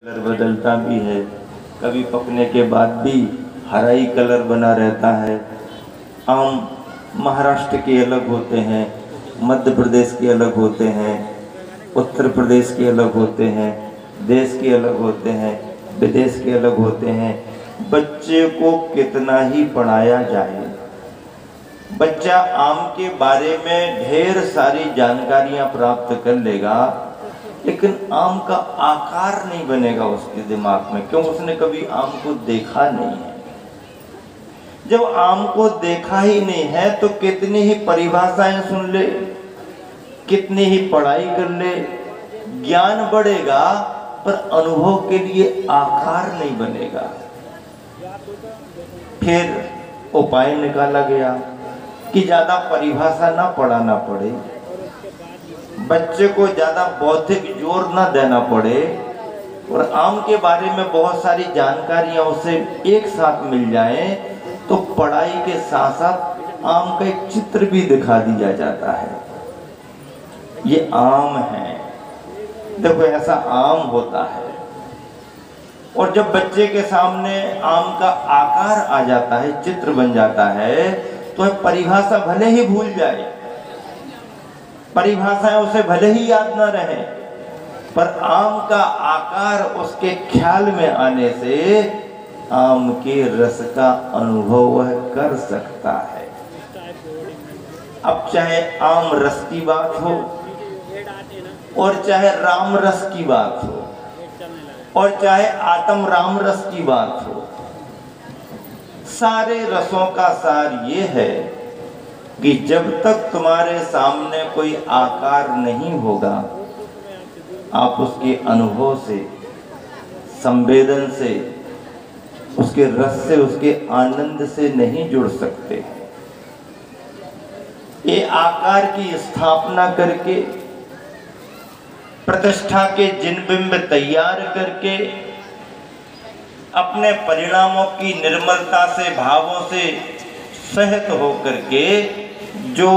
Colour बदलता भी है, कभी पकने के बाद भी हरा ही कलर बना रहता है। आम महाराष्ट्र के अलग होते हैं, मध्य प्रदेश के अलग होते हैं, उत्तर प्रदेश के अलग होते हैं, देश के अलग होते हैं, विदेश के अलग होते हैं। बच्चे को कितना ही पढ़ाया जाए, बच्चा आम के बारे में ढेर सारी जानकारियां प्राप्त कर लेगा, लेकिन आम का आकार नहीं बनेगा उसके दिमाग में, क्यों? उसने कभी आम को देखा नहीं है। जब आम को देखा ही नहीं है तो कितनी ही परिभाषाएं सुन ले, कितनी ही पढ़ाई कर ले, ज्ञान बढ़ेगा पर अनुभव के लिए आकार नहीं बनेगा। फिर उपाय निकाला गया कि ज्यादा परिभाषा ना पढ़ाना पड़े, बच्चे को ज्यादा बौद्धिक जोर ना देना पड़े, और आम के बारे में बहुत सारी जानकारियां उसे एक साथ मिल जाएं, तो पढ़ाई के साथ साथ आम का एक चित्र भी दिखा दिया जाता है। ये आम है, देखो ऐसा आम होता है। और जब बच्चे के सामने आम का आकार आ जाता है, चित्र बन जाता है, तो परिभाषा भले ही भूल जाए, परिभाषाएं उसे भले ही याद न रहे, पर आम का आकार उसके ख्याल में आने से आम के रस का अनुभव वह कर सकता है। अब चाहे आम रस की बात हो और चाहे राम रस की बात हो और चाहे आत्म राम रस की बात हो, सारे रसों का सार ये है कि जब तक तुम्हारे सामने कोई आकार नहीं होगा, आप उसके अनुभव से, संवेदन से, उसके रस से, उसके आनंद से नहीं जुड़ सकते। ये आकार की स्थापना करके, प्रतिष्ठा के जिन बिंब तैयार करके, अपने परिणामों की निर्मलता से, भावों से सहित होकर के जो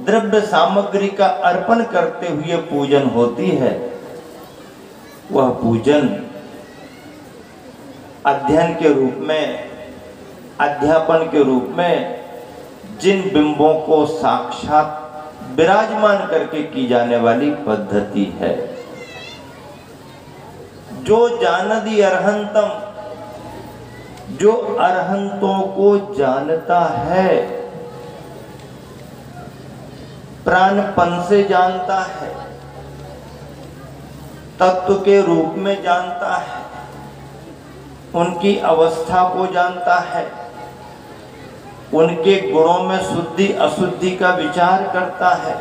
द्रव्य सामग्री का अर्पण करते हुए पूजन होती है, वह पूजन अध्ययन के रूप में, अध्यापन के रूप में जिन बिंबों को साक्षात विराजमान करके की जाने वाली पद्धति है। जो जानदि अर्हंतम, जो अरहंतों को जानता है, प्राणपन से जानता है, तत्व के रूप में जानता है, उनकी अवस्था को जानता है, उनके गुणों में शुद्धि अशुद्धि का विचार करता है,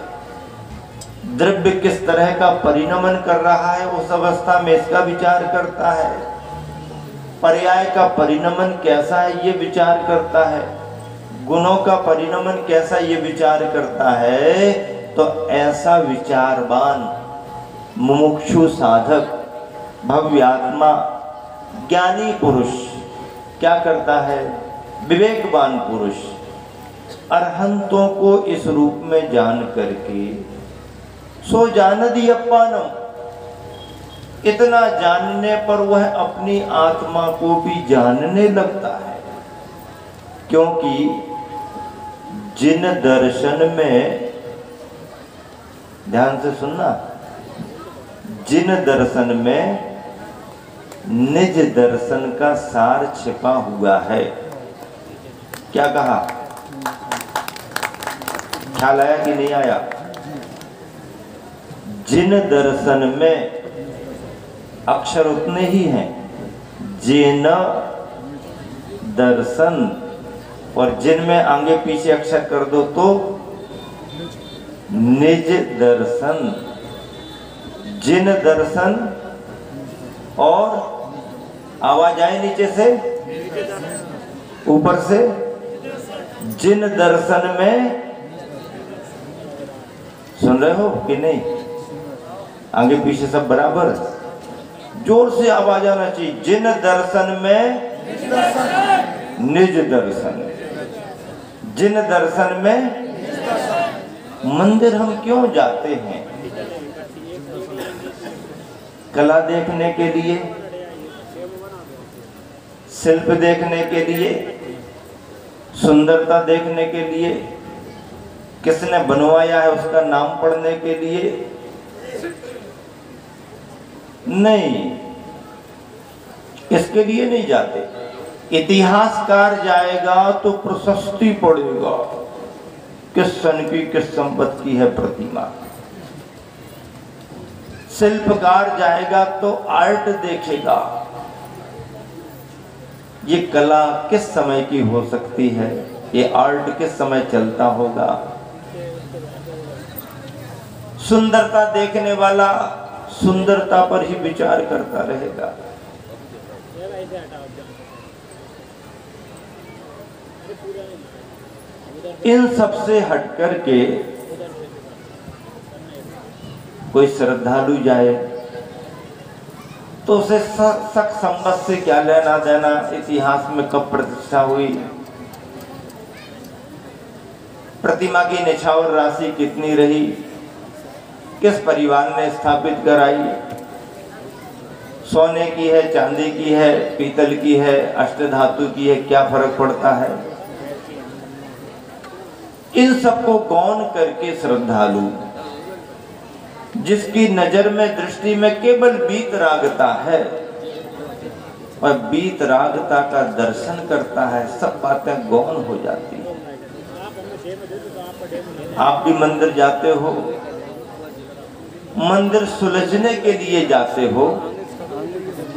द्रव्य किस तरह का परिणमन कर रहा है उस अवस्था में इसका विचार करता है, पर्याय का परिणमन कैसा है ये विचार करता है, गुणों का परिणमन कैसा ये विचार करता है। तो ऐसा विचारवान मुमुक्षु साधक, भव्यात्मा, ज्ञानी पुरुष क्या करता है? विवेकवान पुरुष अरहंतों को इस रूप में जान करके सो जानदि अप्पानम, इतना जानने पर वह अपनी आत्मा को भी जानने लगता है। क्योंकि जिन दर्शन में, ध्यान से सुनना, जिन दर्शन में निज दर्शन का सार छिपा हुआ है, क्या कहा? ख्याल आया कि नहीं आया? जिन दर्शन में अक्षर उतने ही हैं, जिन दर्शन, और जिन में आगे पीछे अक्षर कर दो तो निज दर्शन, जिन दर्शन, और आवाज आए नीचे से ऊपर से, जिन दर्शन में, सुन रहे हो कि नहीं? आगे पीछे सब बराबर, जोर से आवाज आना चाहिए। जिन दर्शन में निज दर्शन, जिन दर्शन में। मंदिर हम क्यों जाते हैं? कला देखने के लिए, शिल्प देखने के लिए, सुंदरता देखने के लिए, किसने बनवाया है उसका नाम पढ़ने के लिए नहीं, इसके लिए नहीं जाते। इतिहासकार जाएगा तो प्रशस्ति पढ़ेगा, किस सन की किस संपत्ति की है प्रतिमा। शिल्पकार जाएगा तो आर्ट देखेगा, ये कला किस समय की हो सकती है, ये आर्ट किस समय चलता होगा। सुंदरता देखने वाला सुंदरता पर ही विचार करता रहेगा। इन सब से हटकर के कोई श्रद्धालु जाए तो उसे शक संबत से क्या लेना देना, इतिहास में कब प्रतिष्ठा हुई, प्रतिमा की निछावर राशि कितनी रही, किस परिवार ने स्थापित कराई, सोने की है, चांदी की है, पीतल की है, अष्टधातु की है, क्या फर्क पड़ता है। इन सबको गौण करके श्रद्धालु जिसकी नजर में दृष्टि में केवल वीतरागता है और वीतरागता का दर्शन करता है, सब बातें गौण हो जाती हैं। आप भी मंदिर जाते हो, मंदिर सुलझने के लिए जाते हो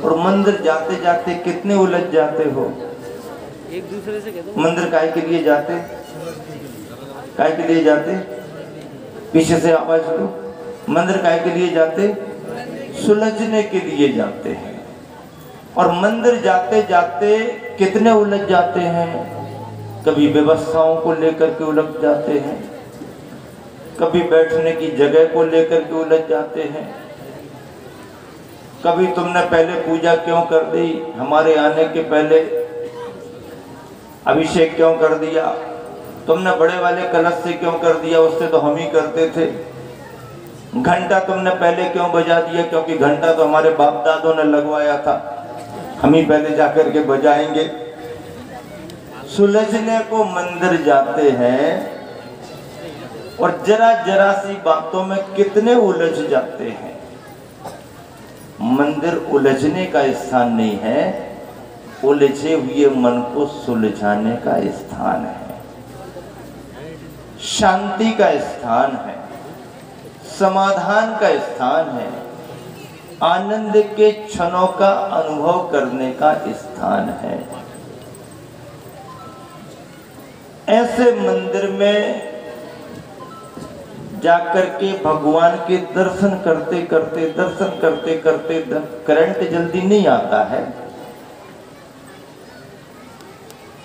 और मंदिर जाते जाते कितने उलझ जाते हो। एक दूसरे से कहते मंदिर काहे के लिए जाते, काहे के लिए जाते, पीछे से आवाज दो, मंदिर काहे के लिए जाते, सुलझने के लिए जाते हैं। और मंदिर जाते जाते कितने उलझ जाते हैं, कभी व्यवस्थाओं को लेकर के उलझ जाते हैं, कभी बैठने की जगह को लेकर के उलझ जाते हैं, कभी तुमने पहले पूजा क्यों कर दी, हमारे आने के पहले अभिषेक क्यों कर दिया, तुमने बड़े वाले कलश से क्यों कर दिया, उससे तो हम ही करते थे। घंटा तुमने पहले क्यों बजा दिया, क्योंकि घंटा तो हमारे बाप दादों ने लगवाया था, हम ही पहले जाकर के बजाएंगे। सुलझने को मंदिर जाते हैं और जरा जरा सी बातों में कितने उलझ जाते हैं। मंदिर उलझने का स्थान नहीं है, उलझे हुए मन को सुलझाने का स्थान है, शांति का स्थान है, समाधान का स्थान है, आनंद के क्षणों का अनुभव करने का स्थान है। ऐसे मंदिर में जाकर के भगवान के दर्शन करते करते करंट जल्दी नहीं आता है,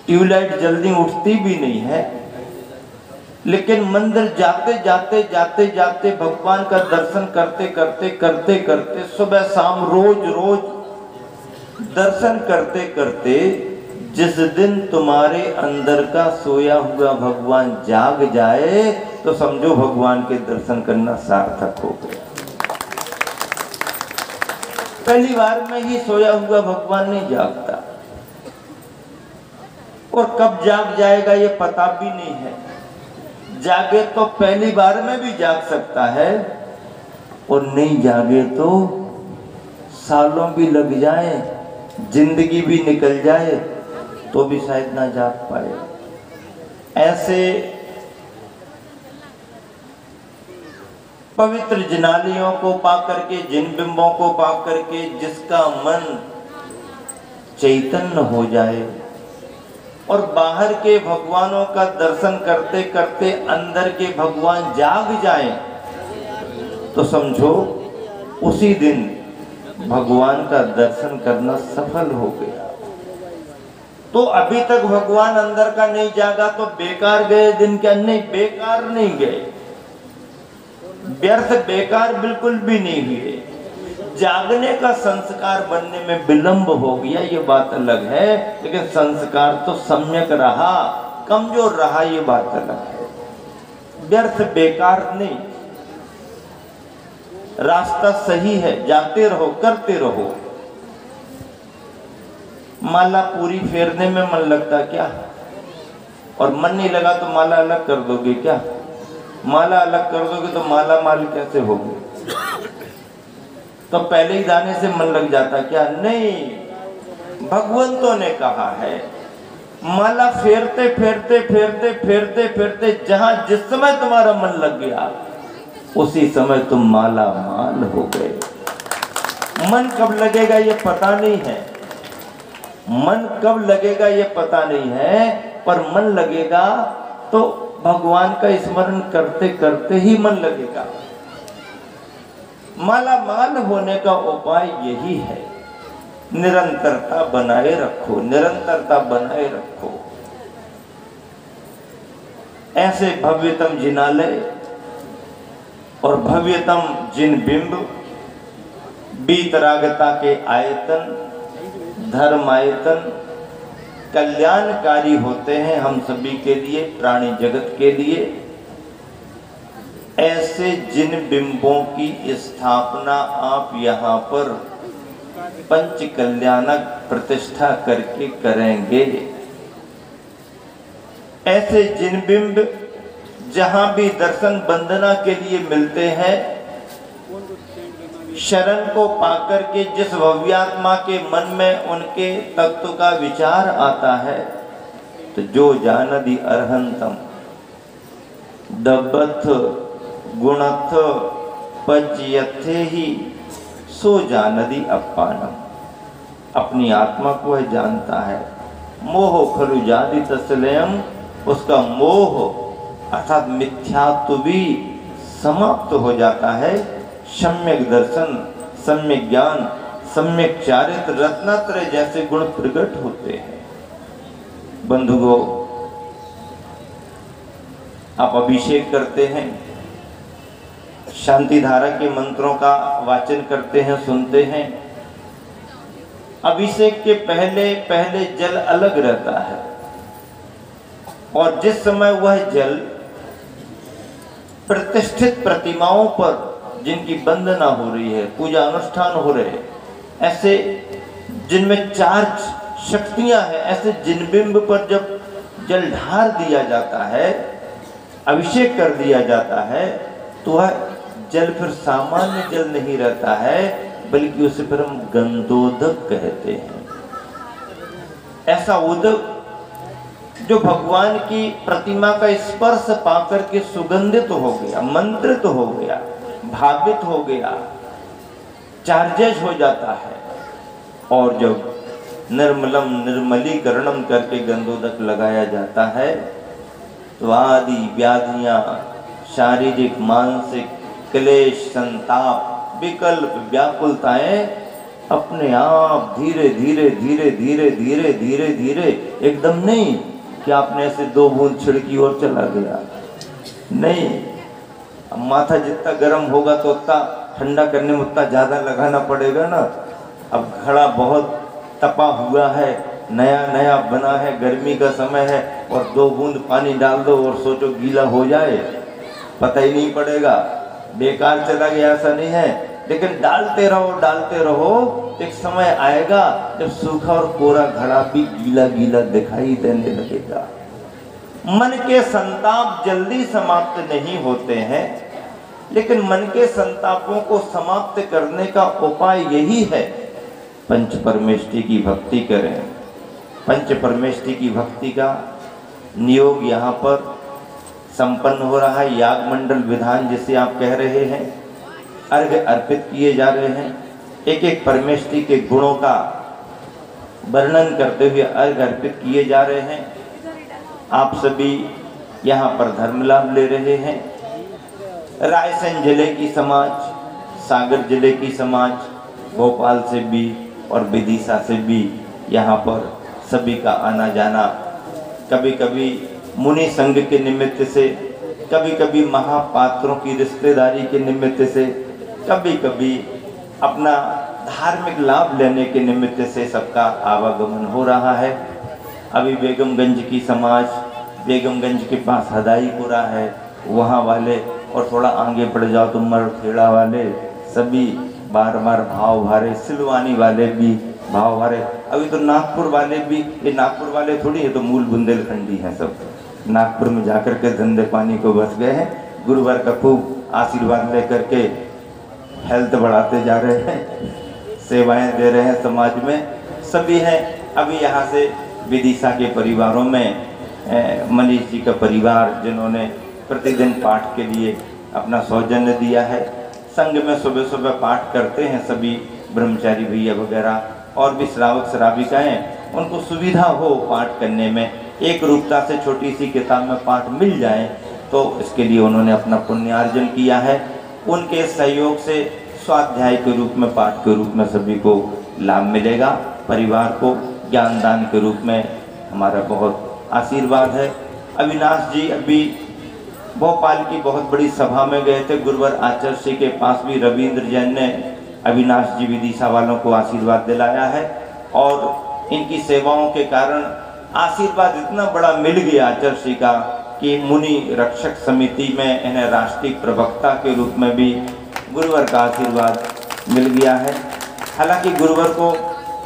ट्यूबलाइट जल्दी उठती भी नहीं है, लेकिन मंदिर जाते जाते भगवान का दर्शन करते सुबह शाम रोज दर्शन करते जिस दिन तुम्हारे अंदर का सोया हुआ भगवान जाग जाए तो समझो भगवान के दर्शन करना सार्थक हो गया। पहली बार में ही सोया हुआ भगवान नहीं जागता, और कब जाग जाएगा ये पता भी नहीं है। जागे तो पहली बार में भी जाग सकता है, और नहीं जागे तो सालों भी लग जाए, जिंदगी भी निकल जाए तो भी शायद ना जाग पाए। ऐसे पवित्र जिनालियों को पाकर के, जिन बिंबों को पाकर के जिसका मन चैतन्य हो जाए और बाहर के भगवानों का दर्शन करते करते अंदर के भगवान जाग जाए तो समझो उसी दिन भगवान का दर्शन करना सफल हो गया। तो अभी तक भगवान अंदर का नहीं जागा तो बेकार गए दिन क्या? नहीं, बेकार नहीं गए, व्यर्थ बेकार बिल्कुल भी नहीं हुए। जागने का संस्कार बनने में विलंब हो गया ये बात अलग है, लेकिन संस्कार तो सम्यक रहा, कमजोर रहा ये बात अलग है। व्यर्थ बेकार नहीं, रास्ता सही है, जाते रहो, करते रहो। माला पूरी फेरने में मन लगता क्या? और मन नहीं लगा तो माला अलग कर दोगे क्या? माला अलग कर दोगे तो माला माल कैसे होगी? तो पहले ही दाने से मन लग जाता क्या? नहीं, भगवंतों ने कहा है माला फेरते फेरते फेरते फेरते फेरते जहां जिस समय तुम्हारा मन लग गया उसी समय तुम माला माल हो गए। मन कब लगेगा ये पता नहीं है, मन कब लगेगा ये पता नहीं है, पर मन लगेगा तो भगवान का स्मरण करते करते ही मन लगेगा। माला माल होने का उपाय यही है, निरंतरता बनाए रखो, निरंतरता बनाए रखो। ऐसे भव्यतम जिनालय और भव्यतम जिन बिंब बीतरागता के आयतन, धर्म आयतन कल्याणकारी होते हैं हम सभी के लिए, प्राणी जगत के लिए। ऐसे जिन बिंबों की स्थापना आप यहाँ पर पंच कल्याणक प्रतिष्ठा करके करेंगे, ऐसे जिन बिंब जहां भी दर्शन वंदना के लिए मिलते हैं, शरण को पाकर के जिस भव्यात्मा के मन में उनके तत्व का विचार आता है, तो जो जानदि अर्हंतम दब्बथ गुणथ पज्यथे ही सो जानदि अप्पानम। अपनी आत्मा को वह जानता है। मोह खलु जादि तस्लयम, उसका मोह अर्थात मिथ्यात्व भी समाप्त हो जाता है। सम्यक दर्शन, सम्यक ज्ञान, सम्यक चारित्र, रत्नात्रय जैसे गुण प्रकट होते हैं। बंधुओं, आप अभिषेक करते हैं, शांति धारा के मंत्रों का वाचन करते हैं, सुनते हैं। अभिषेक के पहले पहले जल अलग रहता है, और जिस समय वह जल प्रतिष्ठित प्रतिमाओं पर जिनकी वंदना हो रही है, पूजा अनुष्ठान हो रहे हैं, ऐसे जिनमें चार शक्तियां हैं, ऐसे जिन बिंब पर जब जल ढार दिया जाता है, अभिषेक कर दिया जाता है, तो वह जल फिर सामान्य जल नहीं रहता है, बल्कि उसे फिर हम गंधोदक कहते हैं। ऐसा उदक जो भगवान की प्रतिमा का स्पर्श पाकर के सुगंधित हो गया, मंत्रित हो गया, भावित हो गया, चार्जेज हो जाता है। और जब निर्मलम निर्मलीकरणम करके गंधोदक लगाया जाता है, तो आदि व्याधियां, शारीरिक मानसिक क्लेश, संताप, विकल्प, व्याकुलताएं अपने आप धीरे धीरे धीरे धीरे धीरे धीरे धीरे, एकदम नहीं कि आपने ऐसे 2 बूंद छिड़की और चला गया, नहीं। अब माथा जितना गर्म होगा तो उतना ठंडा करने में उतना ज़्यादा लगाना पड़ेगा ना। अब घड़ा बहुत तपा हुआ है, नया नया बना है, गर्मी का समय है, और 2 बूंद पानी डाल दो और सोचो गीला हो जाए, पता ही नहीं पड़ेगा, बेकार चला गया, ऐसा नहीं है। लेकिन डालते रहो, एक समय आएगा जब सूखा और कोरा घड़ा भी गीला गीला दिखाई देने लगेगा। मन के संताप जल्दी समाप्त नहीं होते हैं, लेकिन मन के संतापों को समाप्त करने का उपाय यही है, पंच परमेष्टि की भक्ति करें। पंच परमेष्टि की भक्ति का नियोग यहाँ पर संपन्न हो रहा है। याग मंडल विधान जिसे आप कह रहे हैं, अर्घ अर्पित किए जा रहे हैं। एक एक परमेष्टि के गुणों का वर्णन करते हुए अर्घ अर्पित किए जा रहे हैं। आप सभी यहाँ पर धर्म लाभ ले रहे हैं। रायसेन जिले की समाज, सागर जिले की समाज, भोपाल से भी और विदिशा से भी यहाँ पर सभी का आना जाना, कभी कभी मुनि संघ के निमित्त से, कभी कभी महापात्रों की रिश्तेदारी के निमित्त से, कभी कभी अपना धार्मिक लाभ लेने के निमित्त से सबका आवागमन हो रहा है। अभी बेगमगंज की समाज, बेगमगंज के पास हदाईपुरा है, वहाँ वाले, और थोड़ा आगे बढ़ जाओ तो मरखेड़ा वाले, सभी बार बार भाव भारे सिलवानी वाले भी भाव भरे। अभी तो नागपुर वाले भी, ये नागपुर वाले थोड़ी है, तो मूल बुंदेलखंडी हैं सब, नागपुर में जाकर के धंधे पानी को बस गए हैं, गुरुवार का खूब आशीर्वाद लेकर के हेल्थ बढ़ाते जा रहे हैं, सेवाएं दे रहे हैं समाज में, सभी हैं। अभी यहाँ से विदिशा के परिवारों में मनीष जी का परिवार, जिन्होंने प्रतिदिन पाठ के लिए अपना सौजन्य दिया है, संघ में सुबह सुबह पाठ करते हैं सभी ब्रह्मचारी भैया वगैरह, और भी श्रावक श्राविकाएँ, उनको सुविधा हो पाठ करने में, एक रूपता से छोटी सी किताब में पाठ मिल जाए, तो इसके लिए उन्होंने अपना पुण्यार्जन किया है। उनके सहयोग से स्वाध्याय के रूप में, पाठ के रूप में सभी को लाभ मिलेगा। परिवार को ज्ञान दान के रूप में हमारा बहुत आशीर्वाद है। अविनाश जी अभी भोपाल की बहुत बड़ी सभा में गए थे, गुरुवर आचार्य के पास भी रविंद्र जैन ने अविनाश जी विदिशा वालों को आशीर्वाद दिलाया है, और इनकी सेवाओं के कारण आशीर्वाद इतना बड़ा मिल गया आचार्य का कि मुनि रक्षक समिति में इन्हें राष्ट्रीय प्रवक्ता के रूप में भी गुरुवर का आशीर्वाद मिल गया है। हालांकि गुरुवर को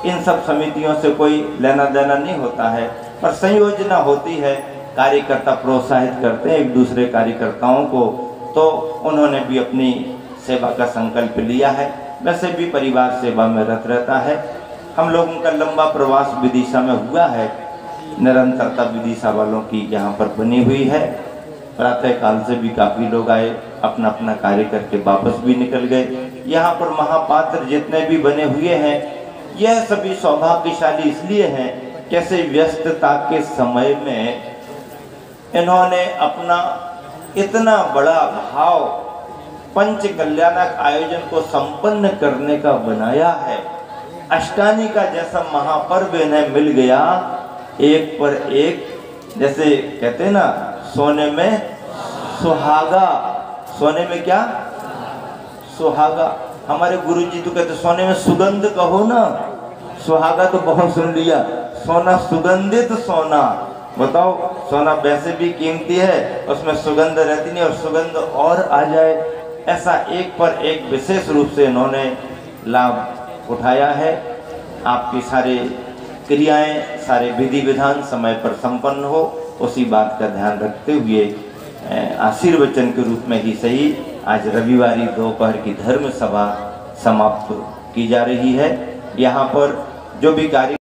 इन सब समितियों से कोई लेना देना नहीं होता है, पर संयोजना होती है, कार्यकर्ता प्रोत्साहित करते हैं एक दूसरे कार्यकर्ताओं को, तो उन्होंने भी अपनी सेवा का संकल्प लिया है। वैसे भी परिवार सेवा में रत रहता है। हम लोगों का लंबा प्रवास विदिशा में हुआ है, निरंतरता विदिशा वालों की यहाँ पर बनी हुई है। प्रातः काल से भी काफ़ी लोग आए, अपना अपना कार्य करके वापस भी निकल गए। यहाँ पर महापात्र जितने भी बने हुए हैं, यह सभी सौभाग्यशाली इसलिए हैं, कैसे व्यस्तता के समय में इन्होंने अपना इतना बड़ा भाव पंच कल्याणक आयोजन को संपन्न करने का बनाया है। अष्टानी का जैसा महापर्व इन्हें मिल गया, एक पर एक, जैसे कहते हैं ना, सोने में सुहागा, सोने में क्या सुहागा। हमारे गुरुजी तो कहते सोने में सुगंध कहो ना, सुहागा तो बहुत सुन लिया, सोना सुगंधित सोना। बताओ, सोना वैसे भी कीमती है, उसमें सुगंध रहती नहीं, और सुगंध और आ जाए, ऐसा एक पर एक विशेष रूप से इन्होंने लाभ उठाया है। आपकी सारे क्रियाएं, सारे विधि विधान समय पर संपन्न हो, उसी बात का ध्यान रखते हुए आशीर्वचन के रूप में ही सही आज रविवारी दोपहर की धर्म सभा समाप्त की जा रही है। यहाँ पर जो भी कार्य